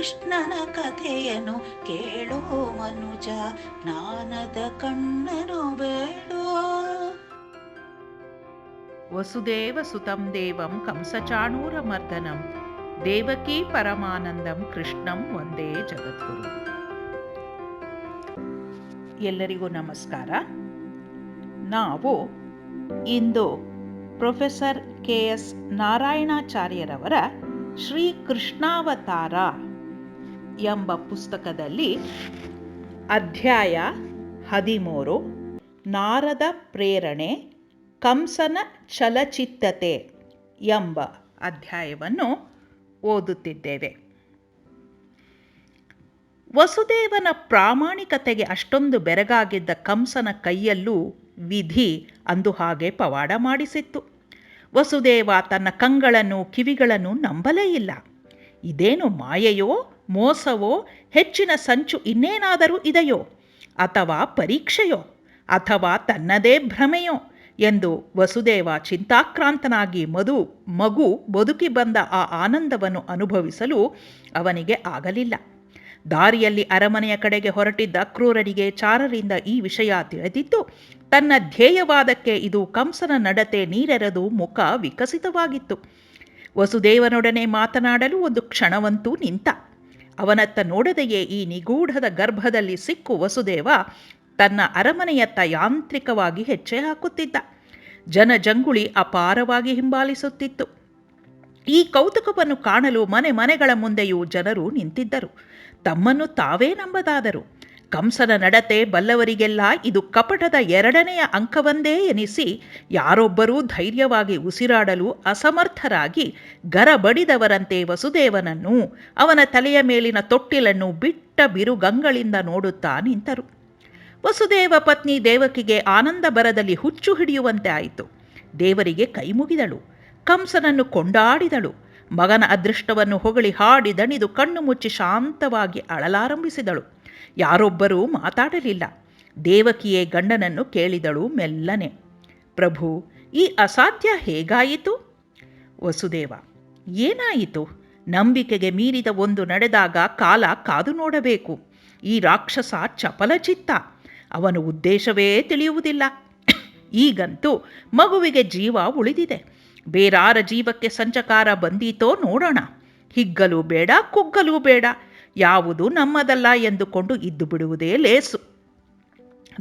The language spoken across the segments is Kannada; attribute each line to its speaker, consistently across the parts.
Speaker 1: ಕೃಷ್ಣನ ಕಥೆಯನ್ನು ಕೇಳೋ ಮನುಜ, ಜ್ಞಾನದ ಕಣ್ಣನು ಬೇಡೋ.
Speaker 2: ವಸುದೇವ ಸುತಂ ದೇವಂ ಕಂಸಚಾಣೂರಮರ್ದನಂ ದೇವಕೀ ಪರಮಾನಂದಂ ಕೃಷ್ಣಂ ವಂದೇ ಜಗದ್ಗುರು. ಎಲ್ಲರಿಗೂ ನಮಸ್ಕಾರ. ನಾವು ಇಂದು ಪ್ರೊಫೆಸರ್ KS ನಾರಾಯಣಾಚಾರ್ಯರವರ ಶ್ರೀ ಕೃಷ್ಣಾವತಾರ ಎಂಬ ಪುಸ್ತಕದಲ್ಲಿ ಅಧ್ಯಾಯ 13 ನಾರದ ಪ್ರೇರಣೆ ಕಂಸನ ಚಲಚಿತ್ತತೆ ಎಂಬ ಅಧ್ಯಾಯವನ್ನು ಓದುತ್ತಿದ್ದೇವೆ. ವಸುದೇವನ ಪ್ರಾಮಾಣಿಕತೆಗೆ ಅಷ್ಟೊಂದು ಬೆರಗಾಗಿದ್ದ ಕಂಸನ ಕೈಯಲ್ಲೂ ವಿಧಿ ಅಂದು ಹಾಗೆ ಪವಾಡ ಮಾಡಿಸಿತ್ತು. ವಸುದೇವ ತನ್ನ ಕಂಗಳನ್ನು ಕಿವಿಗಳನ್ನು ನಂಬಲೇ ಇಲ್ಲ. ಇದೇನು ಮಾಯೆಯೋ, ಮೋಸವೋ, ಹೆಚ್ಚಿನ ಸಂಚು ಇನ್ನೇನಾದರೂ ಇದೆಯೋ, ಅಥವಾ ಪರೀಕ್ಷೆಯೋ, ಅಥವಾ ತನ್ನದೇ ಭ್ರಮೆಯೋ ಎಂದು ವಸುದೇವ ಚಿಂತಾಕ್ರಾಂತನಾಗಿ ಮಗು ಬದುಕಿ ಬಂದ ಆ ಆನಂದವನ್ನು ಅನುಭವಿಸಲು ಅವನಿಗೆ ಆಗಲಿಲ್ಲ. ದಾರಿಯಲ್ಲಿ ಅರಮನೆಯ ಕಡೆಗೆ ಹೊರಟಿದ್ದ ಕ್ರೂರನಿಗೆ ಚಾರರಿಂದ ಈ ವಿಷಯ ತಿಳಿದಿತ್ತು. ತನ್ನ ಧ್ಯೇಯವಾದಕ್ಕೆ ಇದು ಕಂಸನ ನಡತೆ ನೀರೆರೆದು ಮುಖ ವಿಕಸಿತವಾಗಿತ್ತು. ವಸುದೇವನೊಡನೆ ಮಾತನಾಡಲು ಒಂದು ಕ್ಷಣವಂತೂ ನಿಂತ. ಅವನತ್ತ ನೋಡದೆಯೇ ಈ ನಿಗೂಢದ ಗರ್ಭದಲ್ಲಿ ಸಿಕ್ಕು ವಸುದೇವ ತನ್ನ ಅರಮನೆಯತ್ತ ಯಾಂತ್ರಿಕವಾಗಿ ಹೆಜ್ಜೆ ಹಾಕುತ್ತಿದ್ದ. ಜನಜಂಗುಳಿ ಅಪಾರವಾಗಿ ಹಿಂಬಾಲಿಸುತ್ತಿತ್ತು. ಈ ಕೌತುಕವನ್ನು ಕಾಣಲು ಮನೆಗಳ ಮುಂದೆಯೂ ಜನರು ನಿಂತಿದ್ದರು. ತಮ್ಮನ್ನು ತಾವೇ ನಂಬದಾದರು. ಕಂಸನ ನಡತೆ ಬಲ್ಲವರಿಗೆಲ್ಲ ಇದು ಕಪಟದ 2ನೇ ಅಂಕವೊಂದೇ ಎನಿಸಿ ಯಾರೊಬ್ಬರೂ ಧೈರ್ಯವಾಗಿ ಉಸಿರಾಡಲು ಅಸಮರ್ಥರಾಗಿ ಗರಬಡಿದವರಂತೆ ವಸುದೇವನನ್ನು, ಅವನ ತಲೆಯ ಮೇಲಿನ ತೊಟ್ಟಿಲನ್ನು ಬಿಟ್ಟ ಬಿರುಗಂಗಳಿಂದ ನೋಡುತ್ತಾ ನಿಂತರು. ವಸುದೇವ ಪತ್ನಿ ದೇವಕಿಗೆ ಆನಂದ ಬರದಲ್ಲಿ ಹುಚ್ಚು ಹಿಡಿಯುವಂತೆ ಆಯಿತು. ದೇವರಿಗೆ ಕೈ ಮುಗಿದಳು. ಕಂಸನನ್ನು ಕೊಂಡಾಡಿದಳು. ಮಗನ ಅದೃಷ್ಟವನ್ನು ಹೊಗಳಿ ಹಾಡಿ ದಣಿದು ಕಣ್ಣು ಮುಚ್ಚಿ ಶಾಂತವಾಗಿ ಅಳಲಾರಂಭಿಸಿದಳು. ಯಾರೊಬ್ಬರೂ ಮಾತಾಡಲಿಲ್ಲ. ದೇವಕಿಯೇ ಗಂಡನನ್ನು ಕೇಳಿದಳು ಮೆಲ್ಲನೆ, ಪ್ರಭು, ಈ ಅಸಾಧ್ಯ ಹೇಗಾಯಿತು? ವಸುದೇವ, ಏನಾಯಿತು? ನಂಬಿಕೆಗೆ ಮೀರಿದ ಒಂದು ನಡೆದಾಗ ಕಾಲ ಕಾದು ನೋಡಬೇಕು. ಈ ರಾಕ್ಷಸ ಚಪಲಚಿತ್ತ. ಅವನ ಉದ್ದೇಶವೇ ತಿಳಿಯುವುದಿಲ್ಲ. ಈಗಂತೂ ಮಗುವಿಗೆ ಜೀವ ಉಳಿದಿದೆ. ಬೇರಾರ ಜೀವಕ್ಕೆ ಸಂಚಕಾರ ಬಂದೀತೋ ನೋಡೋಣ. ಹಿಗ್ಗಲೂ ಬೇಡ, ಕುಗ್ಗಲೂ ಬೇಡ, ಯಾವುದು ನಮ್ಮದಲ್ಲ ಎಂದುಕೊಂಡು ಇದ್ದು ಬಿಡುವುದೇ ಲೇಸು.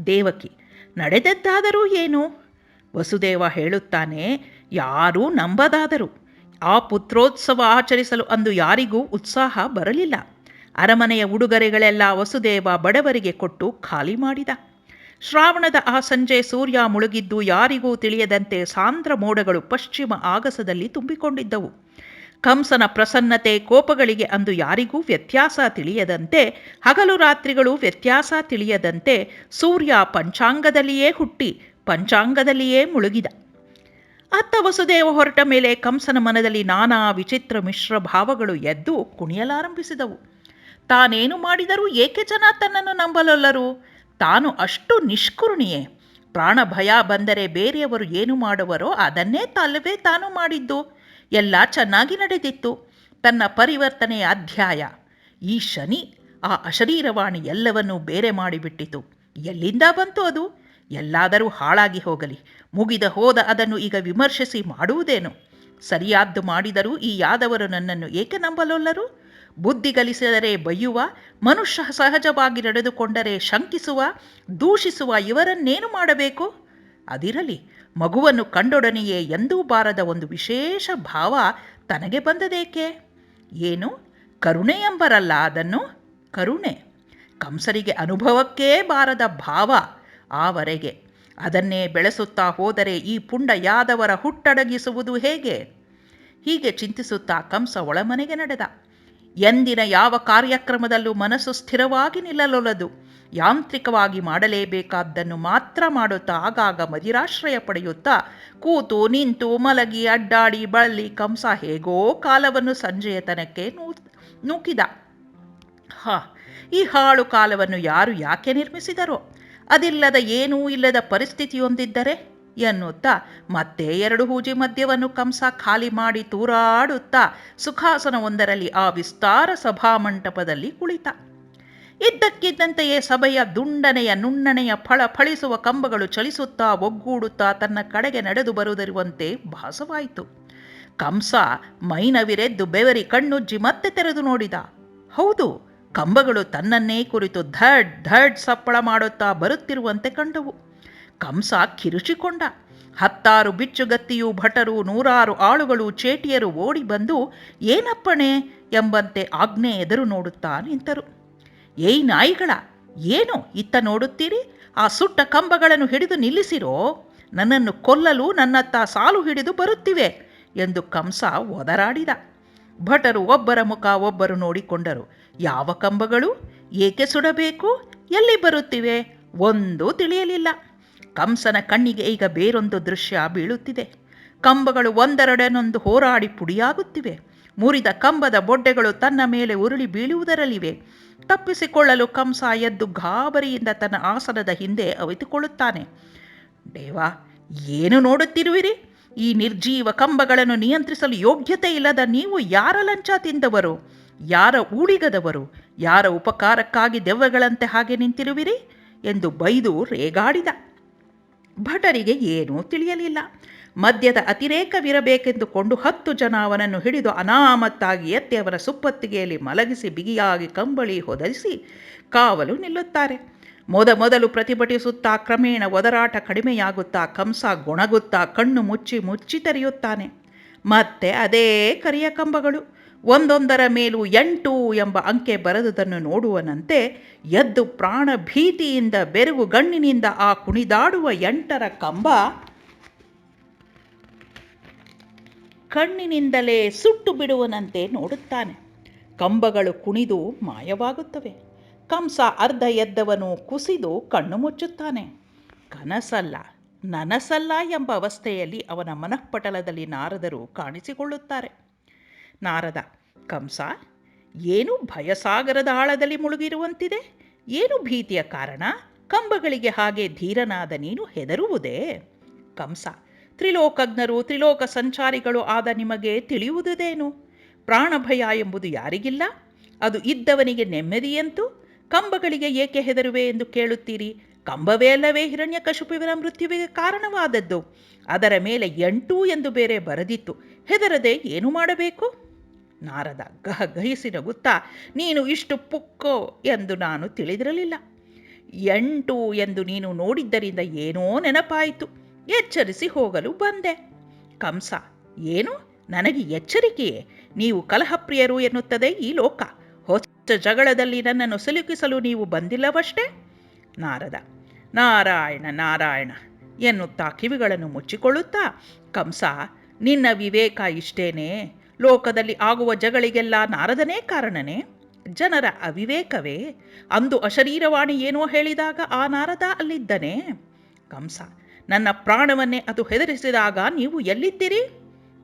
Speaker 2: ದೇವಕಿ, ನಡೆದದ್ದಾದರೂ ಏನು? ವಸುದೇವ ಹೇಳುತ್ತಾನೆ, ಯಾರೂ ನಂಬದಾದರು. ಆ ಪುತ್ರೋತ್ಸವ ಆಚರಿಸಲು ಅಂದು ಯಾರಿಗೂ ಉತ್ಸಾಹ ಬರಲಿಲ್ಲ. ಅರಮನೆಯ ಉಡುಗೊರೆಗಳೆಲ್ಲ ವಸುದೇವ ಬಡವರಿಗೆ ಕೊಟ್ಟು ಖಾಲಿ ಮಾಡಿದ. ಶ್ರಾವಣದ ಆ ಸಂಜೆ ಸೂರ್ಯ ಮುಳುಗಿದ್ದು ಯಾರಿಗೂ ತಿಳಿಯದಂತೆ ಸಾಂದ್ರ ಮೋಡಗಳು ಪಶ್ಚಿಮ ಆಗಸದಲ್ಲಿ ತುಂಬಿಕೊಂಡಿದ್ದವು. ಕಂಸನ ಪ್ರಸನ್ನತೆ ಕೋಪಗಳಿಗೆ ಅಂದು ಯಾರಿಗೂ ವ್ಯತ್ಯಾಸ ತಿಳಿಯದಂತೆ, ಹಗಲು ರಾತ್ರಿಗಳು ವ್ಯತ್ಯಾಸ ತಿಳಿಯದಂತೆ ಸೂರ್ಯ ಪಂಚಾಂಗದಲ್ಲಿಯೇ ಹುಟ್ಟಿ ಪಂಚಾಂಗದಲ್ಲಿಯೇ ಮುಳುಗಿದ. ಅತ್ತ ವಸುದೇವ ಹೊರಟ ಮೇಲೆ ಕಂಸನ ಮನದಲ್ಲಿ ನಾನಾ ವಿಚಿತ್ರ ಮಿಶ್ರ ಭಾವಗಳು ಎದ್ದು ಕುಣಿಯಲಾರಂಭಿಸಿದವು. ತಾನೇನು ಮಾಡಿದರೂ ಏಕೆ ಜನ ತನ್ನನ್ನು ನಂಬಲೊಲ್ಲರು? ತಾನು ಅಷ್ಟು ನಿಷ್ಕರುಣಿಯೇ? ಪ್ರಾಣ ಭಯ ಬಂದರೆ ಬೇರೆಯವರು ಏನು ಮಾಡುವರೋ ಅದನ್ನೇ ತಲ್ಲವೇ ತಾನು ಮಾಡಿದ್ದು. ಎಲ್ಲ ಚೆನ್ನಾಗಿ ನಡೆದಿತ್ತು. ತನ್ನ ಪರಿವರ್ತನೆಯ ಅಧ್ಯಾಯ. ಈ ಶನಿ, ಆ ಅಶರೀರವಾಣಿ ಎಲ್ಲವನ್ನೂ ಬೇರೆ ಮಾಡಿಬಿಟ್ಟಿತು. ಎಲ್ಲಿಂದ ಬಂತು ಅದು? ಎಲ್ಲಾದರೂ ಹಾಳಾಗಿ ಹೋಗಲಿ, ಮುಗಿದ ಹೋದ ಅದನ್ನು ಈಗ ವಿಮರ್ಶಿಸಿ ಮಾಡುವುದೇನು? ಸರಿಯಾದ್ದು ಮಾಡಿದರೂ ಈ ಯಾದವರು ನನ್ನನ್ನು ಏಕೆ ನಂಬಲೊಲ್ಲರು? ಬುದ್ಧಿಗಲಿಸಿದರೆ ಬಯ್ಯುವ, ಮನುಷ್ಯ ಸಹಜವಾಗಿ ನಡೆದುಕೊಂಡರೆ ಶಂಕಿಸುವ, ದೂಷಿಸುವ ಇವರನ್ನೇನು ಮಾಡಬೇಕು? ಅದಿರಲಿ, ಮಗುವನ್ನು ಕಂಡೊಡನೆಯೇ ಎಂದೂ ಬಾರದ ಒಂದು ವಿಶೇಷ ಭಾವ ತನಗೆ ಬಂದದೇಕೆ? ಏನು? ಕರುಣೆ ಎಂಬರಲ್ಲ ಅದನ್ನು. ಕರುಣೆ ಕಂಸರಿಗೆ ಅನುಭವಕ್ಕೇ ಬಾರದ ಭಾವ. ಆವರೆಗೆ ಅದನ್ನೇ ಬೆಳೆಸುತ್ತಾ ಹೋದರೆ ಈ ಪುಂಡ ಯಾದವರ ಹುಟ್ಟಡಗಿಸುವುದು ಹೇಗೆ? ಹೀಗೆ ಚಿಂತಿಸುತ್ತಾ ಕಂಸ ಒಳಮನೆಗೆ ನಡೆದ. ಎಂದಿನ ಯಾವ ಕಾರ್ಯಕ್ರಮದಲ್ಲೂ ಮನಸ್ಸು ಸ್ಥಿರವಾಗಿ ನಿಲ್ಲಲೊಲ್ಲದು. ಯಾಂತ್ರಿಕವಾಗಿ ಮಾಡಲೇಬೇಕಾದ್ದನ್ನು ಮಾತ್ರ ಮಾಡುತ್ತಾ ಆಗಾಗ ಮದಿರಾಶ್ರಯ ಪಡೆಯುತ್ತಾ ಕೂತು ನಿಂತು ಮಲಗಿ ಅಡ್ಡಾಡಿ ಬಳಲಿ ಕಂಸ ಹೇಗೋ ಕಾಲವನ್ನು ಸಂಜೆಯ ತನಕ್ಕೆ ನೂಕಿದ. ಈ ಹಾಳು ಕಾಲವನ್ನು ಯಾರು ಯಾಕೆ ನಿರ್ಮಿಸಿದರೋ? ಅದಿಲ್ಲದ ಏನೂ ಇಲ್ಲದ ಪರಿಸ್ಥಿತಿಯೊಂದಿದ್ದರೆ ಎನ್ನುತ್ತಾ ಮತ್ತೆ 2 ಹೂಜಿ ಮದ್ಯವನ್ನು ಕಂಸ ಖಾಲಿ ಮಾಡಿ ತೂರಾಡುತ್ತಾ ಸುಖಾಸನವೊಂದರಲ್ಲಿ ಆ ವಿಸ್ತಾರ ಸಭಾಮಂಟಪದಲ್ಲಿ ಕುಳಿತ. ಇದ್ದಕ್ಕಿದ್ದಂತೆಯೇ ಸಭೆಯ ದುಂಡನೆಯ ನುಣ್ಣನೆಯ ಫಳಿಸುವ ಕಂಬಗಳು ಚಲಿಸುತ್ತಾ ಒಗ್ಗೂಡುತ್ತಾ ತನ್ನ ಕಡೆಗೆ ನಡೆದು ಬರುವುದಿರುವಂತೆ ಭಾಸವಾಯಿತು. ಕಂಸ ಮೈನವಿರೆದ್ದು ಬೆವರಿ ಕಣ್ಣುಜ್ಜಿ ಮತ್ತೆ ತೆರೆದು ನೋಡಿದ. ಹೌದು, ಕಂಬಗಳು ತನ್ನನ್ನೇ ಕುರಿತು ಧಡ್ ಧಡ್ ಸಪ್ಪಳ ಮಾಡುತ್ತಾ ಬರುತ್ತಿರುವಂತೆ ಕಂಡವು. ಕಂಸ ಕಿರುಚಿಕೊಂಡ. 10 ಬಿಚ್ಚುಗತ್ತಿಯೂ ಭಟರು 100 ಆಳುಗಳು ಚೇಟಿಯರು ಓಡಿ ಬಂದು ಏನಪ್ಪಣೆ ಎಂಬಂತೆ ಆಜ್ಞೆ ಎದುರು ನೋಡುತ್ತಾ ನಿಂತರು. ಏಯ್ ನಾಯಿಗಳ, ಏನು ಇತ್ತ ನೋಡುತ್ತೀರಿ? ಆ ಸುಟ್ಟ ಕಂಬಗಳನ್ನು ಹಿಡಿದು ನಿಲ್ಲಿಸಿರೋ, ನನ್ನನ್ನು ಕೊಲ್ಲಲು ನನ್ನತ್ತ ಸಾಲು ಹಿಡಿದು ಬರುತ್ತಿವೆ ಎಂದು ಕಂಸ ಒದರಾಡಿದ. ಭಟರು ಒಬ್ಬರ ಮುಖ ಒಬ್ಬರು ನೋಡಿಕೊಂಡರು. ಯಾವ ಕಂಬಗಳು? ಏಕೆ ಸುಡಬೇಕು? ಎಲ್ಲಿ ಬರುತ್ತಿವೆ? ಒಂದೂ ತಿಳಿಯಲಿಲ್ಲ. ಕಂಸನ ಕಣ್ಣಿಗೆ ಈಗ ಬೇರೊಂದು ದೃಶ್ಯ ಬೀಳುತ್ತಿದೆ. ಕಂಬಗಳು ಒಂದರೊಡನೊಂದು ಹೋರಾಡಿ ಪುಡಿಯಾಗುತ್ತಿವೆ. ಮುರಿದ ಕಂಬದ ಬೊಡ್ಡೆಗಳು ತನ್ನ ಮೇಲೆ ಉರುಳಿ ಬೀಳುವುದರಲ್ಲಿವೆ. ತಪ್ಪಿಸಿಕೊಳ್ಳಲು ಕಂಸ ಎದ್ದು ಗಾಬರಿಯಿಂದ ತನ್ನ ಆಸನದ ಹಿಂದೆ ಅವಿತುಕೊಳ್ಳುತ್ತಾನೆ. ದೇವಾ, ಏನು ನೋಡುತ್ತಿರುವಿರಿ? ಈ ನಿರ್ಜೀವ ಕಂಬಗಳನ್ನು ನಿಯಂತ್ರಿಸಲು ಯೋಗ್ಯತೆ ಇಲ್ಲದ ನೀವು ಯಾರ ಲಂಚ ತಿಂದವರು? ಯಾರ ಊಳಿಗದವರು? ಯಾರ ಉಪಕಾರಕ್ಕಾಗಿ ದೆವ್ವಗಳಂತೆ ಹಾಗೆ ನಿಂತಿರುವಿರಿ ಎಂದು ಬೈದು ರೇಗಾಡಿದ. ಭಟರಿಗೆ ಏನೂ ತಿಳಿಯಲಿಲ್ಲ. ಮದ್ಯದ ಅತಿರೇಕವಿರಬೇಕೆಂದುಕೊಂಡು 10 ಜನ ಅವನನ್ನು ಹಿಡಿದು ಅನಾಮತ್ತಾಗಿ ಎತ್ತಿ ಅವನ ಸುಪ್ಪತ್ತಿಗೆಯಲ್ಲಿ ಮಲಗಿಸಿ ಬಿಗಿಯಾಗಿ ಕಂಬಳಿ ಹೊದಿಸಿ ಕಾವಲು ನಿಲ್ಲುತ್ತಾರೆ. ಮೊದಲು ಪ್ರತಿಭಟಿಸುತ್ತಾ ಕ್ರಮೇಣ ಒದರಾಟ ಕಡಿಮೆಯಾಗುತ್ತಾ ಕಂಸ ಗೊಣಗುತ್ತಾ ಕಣ್ಣು ಮುಚ್ಚಿ ಮುಚ್ಚಿ ತೆರೆಯುತ್ತಾನೆ. ಮತ್ತೆ ಅದೇ ಕರಿಯ ಕಂಬಗಳು ಒಂದೊಂದರ ಮೇಲೂ 8 ಎಂಬ ಅಂಕೆ ಬರೆದುದನ್ನು ನೋಡುವನಂತೆ ಎದ್ದು ಪ್ರಾಣ ಭೀತಿಯಿಂದ ಬೆರಗು ಗಣ್ಣಿನಿಂದ ಆ ಕುಣಿದಾಡುವ 8ರ ಕಂಬ ಕಣ್ಣಿನಿಂದಲೇ ಸುಟ್ಟು ಬಿಡುವನಂತೆ ನೋಡುತ್ತಾನೆ. ಕಂಬಗಳು ಕುಣಿದು ಮಾಯವಾಗುತ್ತವೆ. ಕಂಸ ಅರ್ಧ ಎದ್ದವನು ಕುಸಿದು ಕಣ್ಣು ಮುಚ್ಚುತ್ತಾನೆ. ಕನಸಲ್ಲ, ನನಸಲ್ಲ ಎಂಬ ಅವಸ್ಥೆಯಲ್ಲಿ ಅವನ ಮನಃಪಟಲದಲ್ಲಿ ನಾರದರು ಕಾಣಿಸಿಕೊಳ್ಳುತ್ತಾರೆ. ನಾರದ: ಕಂಸ, ಏನು ಭಯಸಾಗರದ ಆಳದಲ್ಲಿ ಮುಳುಗಿರುವಂತಿದೆ? ಏನು ಭೀತಿಯ ಕಾರಣ? ಕಂಬಗಳಿಗೆ ಹಾಗೆ ಧೀರನಾದ ನೀನು ಹೆದರುವುದೇ? ಕಂಸ: ತ್ರಿಲೋಕಜ್ಞರು ತ್ರಿಲೋಕ ಸಂಚಾರಿಗಳು ಆದ ನಿಮಗೆ ತಿಳಿಯುವುದೇನು? ಪ್ರಾಣಭಯ ಎಂಬುದು ಯಾರಿಗಿಲ್ಲ? ಅದು ಇದ್ದವನಿಗೆ ನೆಮ್ಮದಿಯಂತೂ. ಕಂಬಗಳಿಗೆ ಏಕೆ ಹೆದರುವೆ ಎಂದು ಕೇಳುತ್ತೀರಿ? ಕಂಬವೇ ಅಲ್ಲವೇ ಹಿರಣ್ಯಕಶಿಪುವಿನ ಮೃತ್ಯುವಿಗೆ ಕಾರಣವಾದದ್ದು. ಅದರ ಮೇಲೆ 8 ಎಂದು ಬೇರೆ ಬರೆದಿತ್ತು. ಹೆದರದೆ ಏನು ಮಾಡಬೇಕು? ನಾರದ ಗಹಗಹಿಸಿ ನಗುತ್ತಾ: ನೀನು ಇಷ್ಟು ಪುಕ್ಕೋ ಎಂದು ನಾನು ತಿಳಿದಿರಲಿಲ್ಲ. 8 ಎಂದು ನೀನು ನೋಡಿದ್ದರಿಂದ ಏನೋ ನೆನಪಾಯಿತು. ಎಚ್ಚರಿಸಿ ಹೋಗಲು ಬಂದೆ. ಕಂಸ: ಏನು? ನನಗೆ ಎಚ್ಚರಿಕೆಯೇ? ನೀವು ಕಲಹಪ್ರಿಯರು ಎನ್ನುತ್ತದೆ ಈ ಲೋಕ. ಹೊಸ ಜಗಳದಲ್ಲಿ ನನ್ನನ್ನು ಸಿಲುಕಿಸಲು ನೀವು ಬಂದಿಲ್ಲವಷ್ಟೇ. ನಾರದ: ನಾರಾಯಣ ನಾರಾಯಣ ಎನ್ನುತ್ತಾ ಕಿವಿಗಳನ್ನು ಮುಚ್ಚಿಕೊಳ್ಳುತ್ತಾ: ಕಂಸ, ನಿನ್ನ ವಿವೇಕ ಇಷ್ಟೇನೆ? ಲೋಕದಲ್ಲಿ ಆಗುವ ಜಗಳಿಗೆಲ್ಲ ನಾರದನೇ ಕಾರಣನೇ? ಜನರ ಅವಿವೇಕವೇ? ಅಂದು ಅಶರೀರವಾಣಿ ಏನೋ ಹೇಳಿದಾಗ ಆ ನಾರದ ಅಲ್ಲಿದ್ದನೇ? ಕಂಸ: ನನ್ನ ಪ್ರಾಣವನ್ನೇ ಅದು ಹೆದರಿಸಿದಾಗ ನೀವು ಎಲ್ಲಿದ್ದೀರಿ?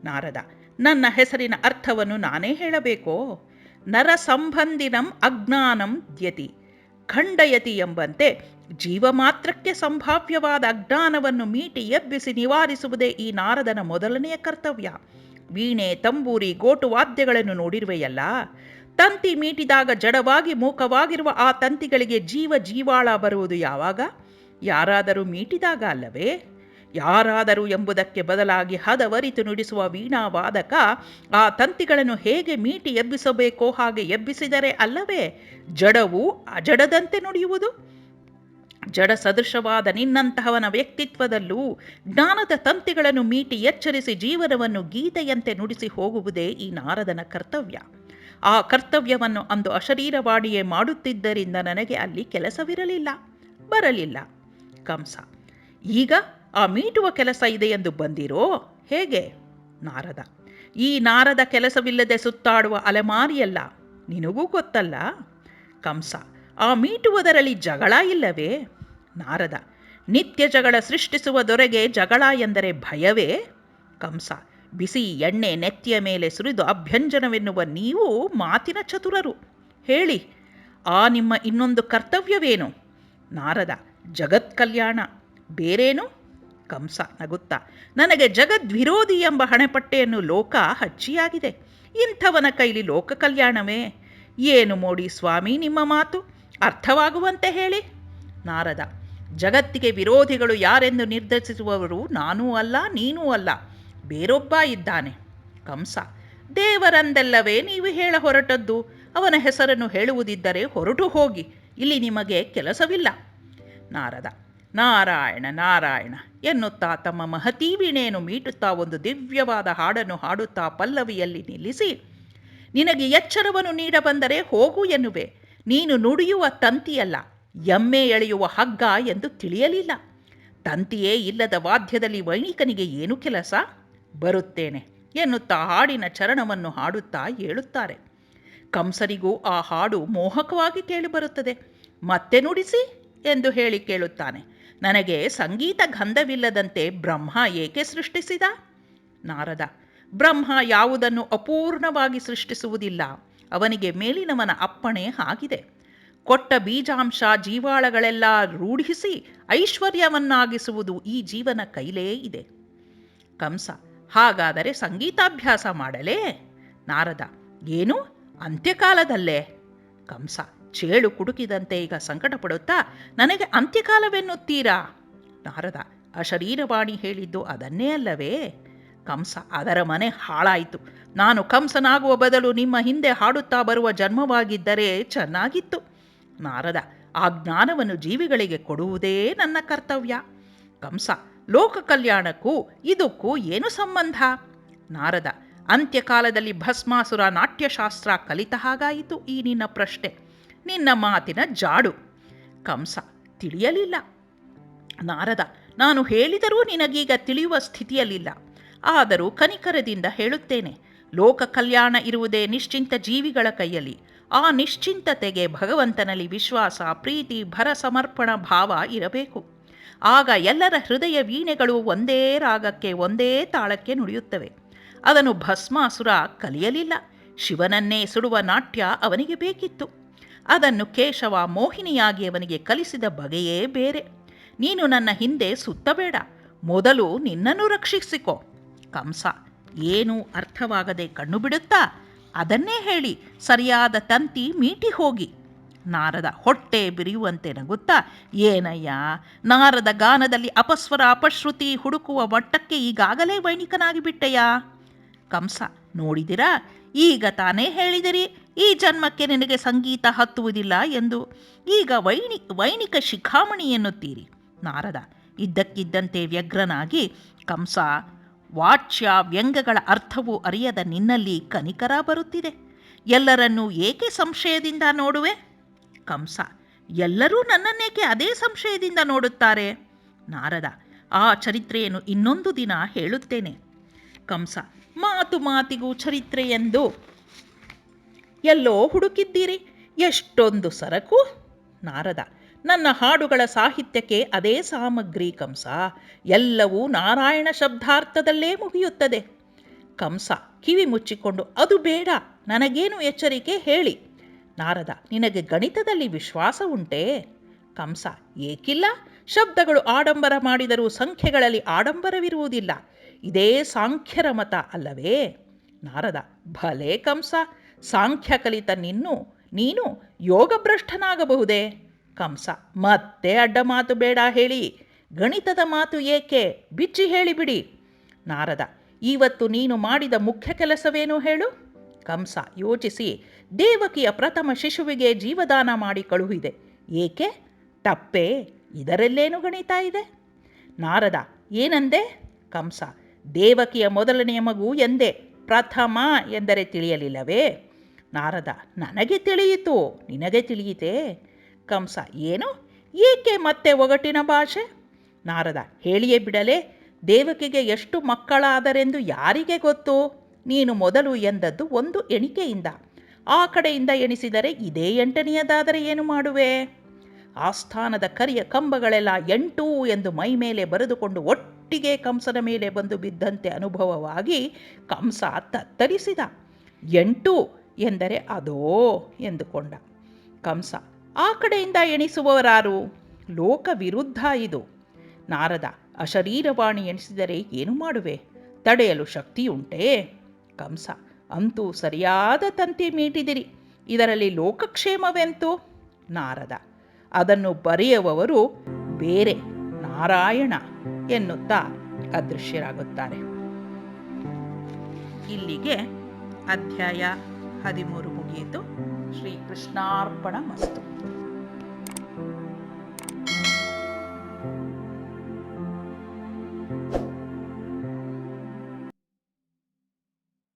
Speaker 2: ನಾರದ: ನನ್ನ ಹೆಸರಿನ ಅರ್ಥವನ್ನು ನಾನೇ ಹೇಳಬೇಕೋ? ನರ ಸಂಬಂಧಿನಂ ಅಜ್ಞಾನಂ ದ್ಯತಿ ಖಂಡಯತಿ ಎಂಬಂತೆ ಜೀವ ಮಾತ್ರಕ್ಕೆ ಸಂಭಾವ್ಯವಾದ ಅಜ್ಞಾನವನ್ನು ಮೀಟಿ ಎಬ್ಬಿಸಿ ನಿವಾರಿಸುವುದೇ ಈ ನಾರದನ ಮೊದಲನೆಯ ಕರ್ತವ್ಯ. ವೀಣೆ, ತಂಬೂರಿ, ಗೋಟು ವಾದ್ಯಗಳನ್ನು ನೋಡಿರುವೆಯಲ್ಲ. ತಂತಿ ಮೀಟಿದಾಗ ಜಡವಾಗಿ ಮೂಕವಾಗಿರುವ ಆ ತಂತಿಗಳಿಗೆ ಜೀವಾಳ ಬರುವುದು ಯಾವಾಗ? ಯಾರಾದರೂ ಮೀಟಿದಾಗ ಅಲ್ಲವೇ? ಯಾರಾದರೂ ಎಂಬುದಕ್ಕೆ ಬದಲಾಗಿ ಹದವರಿತು ನುಡಿಸುವ ವೀಣಾವಾದಕ ಆ ತಂತಿಗಳನ್ನು ಹೇಗೆ ಮೀಟಿ ಎಬ್ಬಿಸಬೇಕೋ ಹಾಗೆ ಎಬ್ಬಿಸಿದರೆ ಅಲ್ಲವೇ ಜಡವು ಅಜಡದಂತೆ ನುಡಿಯುವುದು? ಜಡ ಸದೃಶವಾದ ನಿನ್ನಂತಹವನ ವ್ಯಕ್ತಿತ್ವದಲ್ಲೂ ಜ್ಞಾನದ ತಂತಿಗಳನ್ನು ಮೀಟಿ ಎಚ್ಚರಿಸಿ ಜೀವನವನ್ನು ಗೀತೆಯಂತೆ ನುಡಿಸಿ ಹೋಗುವುದೇ ಈ ನಾರದನ ಕರ್ತವ್ಯ. ಆ ಕರ್ತವ್ಯವನ್ನು ಅಂದು ಅಶರೀರವಾಣಿಯೇ ಮಾಡುತ್ತಿದ್ದರಿಂದ ನನಗೆ ಅಲ್ಲಿ ಕೆಲಸವಿರಲಿಲ್ಲ, ಬರಲಿಲ್ಲ. ಕಂಸ: ಈಗ ಆ ಮೀಟುವ ಕೆಲಸ ಇದೆ ಎಂದು ಬಂದಿರೋ ಹೇಗೆ? ನಾರದ: ಈ ನಾರದ ಕೆಲಸವಿಲ್ಲದೆ ಸುತ್ತಾಡುವ ಅಲೆಮಾರಿಯಲ್ಲ, ನಿನಗೂ ಗೊತ್ತಲ್ಲ. ಕಂಸ: ಆ ಮೀಟುವುದರಲ್ಲಿ ಜಗಳ ಇಲ್ಲವೇ? ನಾರದ: ನಿತ್ಯ ಜಗಳ ಸೃಷ್ಟಿಸುವ ದೊರೆಗೆ ಜಗಳ ಎಂದರೆ ಭಯವೇ? ಕಂಸ: ಬಿಸಿ ಎಣ್ಣೆ ನೆತ್ತಿಯ ಮೇಲೆ ಸುರಿದು ಅಭ್ಯಂಜನವೆನ್ನುವ ನೀವು ಮಾತಿನ ಚತುರರು. ಹೇಳಿ, ಆ ನಿಮ್ಮ ಇನ್ನೊಂದು ಕರ್ತವ್ಯವೇನು? ನಾರದ: ಜಗತ್ ಕಲ್ಯಾಣ. ಬೇರೇನು? ಕಂಸ ನಗುತ್ತಾ, ನನಗೆ ಜಗದ್ವಿರೋಧಿ ಎಂಬ ಹಣೆಪಟ್ಟೆಯನ್ನು ಲೋಕ ಹಚ್ಚಿಯಾಗಿದೆ. ಇಂಥವನ ಕೈಲಿ ಲೋಕ ಕಲ್ಯಾಣವೇ? ಏನು ಮೋಡಿ ಸ್ವಾಮಿ ನಿಮ್ಮ ಮಾತು, ಅರ್ಥವಾಗುವಂತೆ ಹೇಳಿ. ನಾರದ, ಜಗತ್ತಿಗೆ ವಿರೋಧಿಗಳು ಯಾರೆಂದು ನಿರ್ಧರಿಸುವವರು ನಾನೂ ಅಲ್ಲ, ನೀನೂ ಅಲ್ಲ, ಬೇರೊಬ್ಬ ಇದ್ದಾನೆ. ಕಂಸ, ದೇವರಂದೆಲ್ಲವೇ ನೀವು ಹೇಳ ಹೊರಟದ್ದು? ಅವನ ಹೆಸರನ್ನು ಹೇಳುವುದಿದ್ದರೆ ಹೊರಟು ಹೋಗಿ, ಇಲ್ಲಿ ನಿಮಗೆ ಕೆಲಸವಿಲ್ಲ. ನಾರದ, ನಾರಾಯಣ ನಾರಾಯಣ ಎನ್ನುತ್ತಾ ತಮ್ಮ ಮಹತೀ ವೀಣೆಯನ್ನು ಮೀಟುತ್ತಾ ಒಂದು ದಿವ್ಯವಾದ ಹಾಡನ್ನು ಹಾಡುತ್ತಾ ಪಲ್ಲವಿಯಲ್ಲಿ ನಿಲ್ಲಿಸಿ, ನಿನಗೆ ಎಚ್ಚರವನ್ನು ನೀಡಬಂದರೆ ಹೋಗು ಎನ್ನುವೆ. ನೀನು ನುಡಿಯುವ ತಂತಿಯಲ್ಲ, ಎಮ್ಮೆ ಎಳೆಯುವ ಹಗ್ಗ ಎಂದು ತಿಳಿಯಲಿಲ್ಲ. ತಂತಿಯೇ ಇಲ್ಲದ ವಾದ್ಯದಲ್ಲಿ ವೈಣಿಕನಿಗೆ ಏನು ಕೆಲಸ? ಬರುತ್ತೇನೆ ಎನ್ನುತ್ತಾ ಹಾಡಿನ ಚರಣವನ್ನು ಹಾಡುತ್ತಾ ಹೇಳುತ್ತಾರೆ. ಕಂಸನಿಗೂ ಆ ಹಾಡು ಮೋಹಕವಾಗಿ ಕೇಳಿಬರುತ್ತದೆ. ಮತ್ತೆ ನುಡಿಸಿ ಎಂದು ಹೇಳಿ ಕೇಳುತ್ತಾನೆ. ನನಗೆ ಸಂಗೀತ ಗಂಧವಿಲ್ಲದಂತೆ ಬ್ರಹ್ಮ ಏಕೆ ಸೃಷ್ಟಿಸಿದ? ನಾರದ, ಬ್ರಹ್ಮ ಯಾವುದನ್ನು ಅಪೂರ್ಣವಾಗಿ ಸೃಷ್ಟಿಸುವುದಿಲ್ಲ. ಅವನಿಗೆ ಮೇಲಿನವನ ಅಪ್ಪಣೆ ಆಗಿದೆ. ಕೊಟ್ಟ ಬೀಜಾಂಶ ಜೀವಾಳಗಳೆಲ್ಲ ರೂಢಿಸಿ ಐಶ್ವರ್ಯವನ್ನಾಗಿಸುವುದು ಈ ಜೀವನ ಕೈಲೇ ಇದೆ. ಕಂಸ, ಹಾಗಾದರೆ ಸಂಗೀತಾಭ್ಯಾಸ ಮಾಡಲೇ? ನಾರದ, ಏನು, ಅಂತ್ಯಕಾಲದಲ್ಲೇ? ಕಂಸ ಚೇಳು ಕುಟುಕಿದಂತೆ ಈಗ ಸಂಕಟ ಪಡುತ್ತಾ, ನನಗೆ ಅಂತ್ಯಕಾಲವೆನ್ನುತ್ತೀರಾ? ನಾರದ, ಅಶರೀರವಾಣಿ ಹೇಳಿದ್ದು ಅದನ್ನೇ ಅಲ್ಲವೇ? ಕಂಸ, ಅದರ ಮನೆ ಹಾಳಾಯಿತು. ನಾನು ಕಂಸನಾಗುವ ಬದಲು ನಿಮ್ಮ ಹಿಂದೆ ಹಾಡುತ್ತಾ ಬರುವ ಜನ್ಮವಾಗಿದ್ದರೆ ಚೆನ್ನಾಗಿತ್ತು. ನಾರದ, ಆ ಜ್ಞಾನವನ್ನು ಜೀವಿಗಳಿಗೆ ಕೊಡುವುದೇ ನನ್ನ ಕರ್ತವ್ಯ. ಕಂಸ, ಲೋಕ ಕಲ್ಯಾಣಕ್ಕೂ ಇದಕ್ಕೂ ಏನು ಸಂಬಂಧ? ನಾರದ, ಅಂತ್ಯಕಾಲದಲ್ಲಿ ಭಸ್ಮಾಸುರ ನಾಟ್ಯಶಾಸ್ತ್ರ ಕಲಿತ ಹಾಗಾಯಿತು ಈ ನಿನ್ನ ಪ್ರಶ್ನೆ, ನಿನ್ನ ಮಾತಿನ ಜಾಡು. ಕಂಸ ತಿಳಿಯಲಿಲ್ಲ. ನಾರದ, ನಾನು ಹೇಳಿದರೂ ನಿನಗೀಗ ತಿಳಿಯುವ ಸ್ಥಿತಿಯಲ್ಲಿಲ್ಲ. ಆದರೂ ಕನಿಕರದಿಂದ ಹೇಳುತ್ತೇನೆ. ಲೋಕ ಕಲ್ಯಾಣ ಇರುವುದೇ ನಿಶ್ಚಿಂತ ಜೀವಿಗಳ ಕೈಯಲ್ಲಿ. ಆ ನಿಶ್ಚಿಂತತೆಗೆ ಭಗವಂತನಲ್ಲಿ ವಿಶ್ವಾಸ, ಪ್ರೀತಿ, ಭರಸಮರ್ಪಣ ಭಾವ ಇರಬೇಕು. ಆಗ ಎಲ್ಲರ ಹೃದಯ ವೀಣೆಗಳು ಒಂದೇ ರಾಗಕ್ಕೆ, ಒಂದೇ ತಾಳಕ್ಕೆ ನುಡಿಯುತ್ತವೆ. ಅದನ್ನು ಭಸ್ಮಾಸುರ ಕಲಿಯಲಿಲ್ಲ. ಶಿವನನ್ನೇ ಸುಡುವ ನಾಟ್ಯ ಅವನಿಗೆ ಬೇಕಿತ್ತು. ಅದನ್ನು ಕೇಶವ ಮೋಹಿನಿಯಾಗಿ ಅವನಿಗೆ ಕಲಿಸಿದ ಬಗೆಯೇ ಬೇರೆ. ನೀನು ನನ್ನ ಹಿಂದೆ ಸುತ್ತಬೇಡ, ಮೊದಲು ನಿನ್ನನ್ನು ರಕ್ಷಿಸಿಕೊ. ಕಂಸ ಏನೂ ಅರ್ಥವಾಗದೆ ಕಣ್ಣು ಬಿಡುತ್ತಾ, ಅದನ್ನೇ ಹೇಳಿ ಸರಿಯಾದ ತಂತಿ ಮೀಟಿ ಹೋಗಿ. ನಾರದ ಹೊಟ್ಟೆ ಬಿರಿಯುವಂತೆ ನಗುತ್ತಾ, ಏನಯ್ಯ, ನಾರದ ಗಾನದಲ್ಲಿ ಅಪಸ್ವರ ಅಪಶ್ರುತಿ ಹುಡುಕುವ ಮಟ್ಟಕ್ಕೆ ಈಗಾಗಲೇ ವೈಣಿಕನಾಗಿ ಬಿಟ್ಟೆಯಾ? ಕಂಸ, ನೋಡಿದಿರಾ, ಈಗ ತಾನೇ ಹೇಳಿದಿರಿ ಈ ಜನ್ಮಕ್ಕೆ ನಿನಗೆ ಸಂಗೀತ ಹತ್ತುವುದಿಲ್ಲ ಎಂದು. ಈಗ ವೈಣಿಕ ಶಿಖಾಮಣಿ ಎನ್ನುತ್ತೀರಿ. ನಾರದ ಇದ್ದಕ್ಕಿದ್ದಂತೆ ವ್ಯಗ್ರನಾಗಿ, ಕಂಸ, ವಾಚ್ಯ ವ್ಯಂಗ್ಯಗಳ ಅರ್ಥವು ಅರಿಯದ ನಿನ್ನಲ್ಲಿ ಕನಿಕರ ಬರುತ್ತಿದೆ. ಎಲ್ಲರನ್ನೂ ಏಕೆ ಸಂಶಯದಿಂದ ನೋಡುವೆ? ಕಂಸ, ಎಲ್ಲರೂ ನನ್ನನ್ನೇಕೆ ಅದೇ ಸಂಶಯದಿಂದ ನೋಡುತ್ತಾರೆ? ನಾರದ, ಆ ಚರಿತ್ರೆಯನ್ನು ಇನ್ನೊಂದು ದಿನ ಹೇಳುತ್ತೇನೆ. ಕಂಸ, ಮಾತು ಮಾತಿಗೂ ಚರಿತ್ರೆ ಎಂದು ಎಲ್ಲೋ ಹುಡುಕಿದ್ದೀರಿ, ಎಷ್ಟೊಂದು ಸರಕು. ನಾರದ, ನನ್ನ ಹಾಡುಗಳ ಸಾಹಿತ್ಯಕ್ಕೆ ಅದೇ ಸಾಮಗ್ರಿ ಕಂಸ. ಎಲ್ಲವೂ ನಾರಾಯಣ ಶಬ್ದಾರ್ಥದಲ್ಲೇ ಮುಗಿಯುತ್ತದೆ. ಕಂಸ ಕಿವಿ ಮುಚ್ಚಿಕೊಂಡು, ಅದು ಬೇಡ, ನನಗೇನು ಎಚ್ಚರಿಕೆ ಹೇಳಿ. ನಾರದ, ನಿನಗೆ ಗಣಿತದಲ್ಲಿ ವಿಶ್ವಾಸ ಉಂಟೇ? ಕಂಸ, ಏಕಿಲ್ಲ? ಶಬ್ದಗಳು ಆಡಂಬರ ಮಾಡಿದರೂ ಸಂಖ್ಯೆಗಳಲ್ಲಿ ಆಡಂಬರವಿರುವುದಿಲ್ಲ. ಇದೇ ಸಾಂಖ್ಯರ ಮತ ಅಲ್ಲವೇ? ನಾರದ, ಭಲೇ ಕಂಸ, ಸಾಂಖ್ಯ ಕಲಿತ ನೀನು ಯೋಗಭ್ರಷ್ಟನಾಗಬಹುದೇ? ಕಂಸ, ಮತ್ತೆ ಅಡ್ಡ ಮಾತು ಬೇಡ ಹೇಳಿ. ಗಣಿತದ ಮಾತು ಏಕೆ, ಬಿಚ್ಚಿ ಹೇಳಿಬಿಡಿ. ನಾರದ, ಇವತ್ತು ನೀನು ಮಾಡಿದ ಮುಖ್ಯ ಕೆಲಸವೇನು ಹೇಳು? ಕಂಸ ಯೋಚಿಸಿ, ದೇವಕಿಯ ಪ್ರಥಮ ಶಿಶುವಿಗೆ ಜೀವದಾನ ಮಾಡಿ ಕಳುಹಿದೆ. ಏಕೆ? ತಪ್ಪೇ? ಇದರಲ್ಲೇನು ಗಣಿತ ಇದೆ? ನಾರದ, ಏನಂದೆ? ಕಂಸ, ದೇವಕಿಯ ಮೊದಲನೆಯ ಮಗು ಎಂದೆ, ಪ್ರಥಮ ಎಂದರೆ ತಿಳಿಯಲಿಲ್ಲವೇ? ನಾರದ, ನನಗೆ ತಿಳಿಯಿತು, ನಿನಗೆ ತಿಳಿಯಿತೇ? ಕಂಸ, ಏನು? ಏಕೆ ಮತ್ತೆ ಒಗಟಿನ ಭಾಷೆ? ನಾರದ, ಹೇಳಿಯೇ ಬಿಡಲೇ? ದೇವಕಿಗೆ ಎಷ್ಟು ಮಕ್ಕಳಾದರೆಂದು ಯಾರಿಗೆ ಗೊತ್ತು? ನೀನು ಮೊದಲು ಎಂದದ್ದು ಒಂದು ಎಣಿಕೆಯಿಂದ, ಆ ಕಡೆಯಿಂದ ಎಣಿಸಿದರೆ ಇದೇ 8ನೆಯದಾದರೆ ಏನು ಮಾಡುವೆ? ಆಸ್ಥಾನದ ಕರಿಯ ಕಂಬಗಳೆಲ್ಲ 8 ಎಂದು ಮೈ ಮೇಲೆ ಬರೆದುಕೊಂಡು ಒಟ್ಟಿಗೆ ಕಂಸನ ಮೇಲೆ ಬಂದು ಬಿದ್ದಂತೆ ಅನುಭವವಾಗಿ ಕಂಸ ತತ್ತರಿಸಿದ. 8 ಎಂದರೆ ಅದೋ ಎಂದುಕೊಂಡ. ಕಂಸ, ಆ ಕಡೆಯಿಂದ ಎಣಿಸುವವರಾರು? ಲೋಕ ವಿರುದ್ಧ ಇದು. ನಾರದ, ಅಶರೀರವಾಣಿ ಎನಿಸಿದರೆ ಏನು ಮಾಡುವೆ? ತಡೆಯಲು ಶಕ್ತಿಯುಂಟೇ? ಕಂಸ, ಅಂತೂ ಸರಿಯಾದ ತಂತಿ ಮೀಟಿದಿರಿ. ಇದರಲ್ಲಿ ಲೋಕಕ್ಷೇಮವೆಂತು? ನಾರದ, ಅದನ್ನು ಬರೆಯುವವರು ಬೇರೆ ನಾರಾಯಣ ಎನ್ನುತ್ತಾ ಅದೃಶ್ಯರಾಗುತ್ತಾರೆ. ಇಲ್ಲಿಗೆ ಅಧ್ಯಾಯ 13 ಮುಗಿಯಿತು. ಶ್ರೀಕೃಷ್ಣಾರ್ಪಣ ಮಸ್ತು.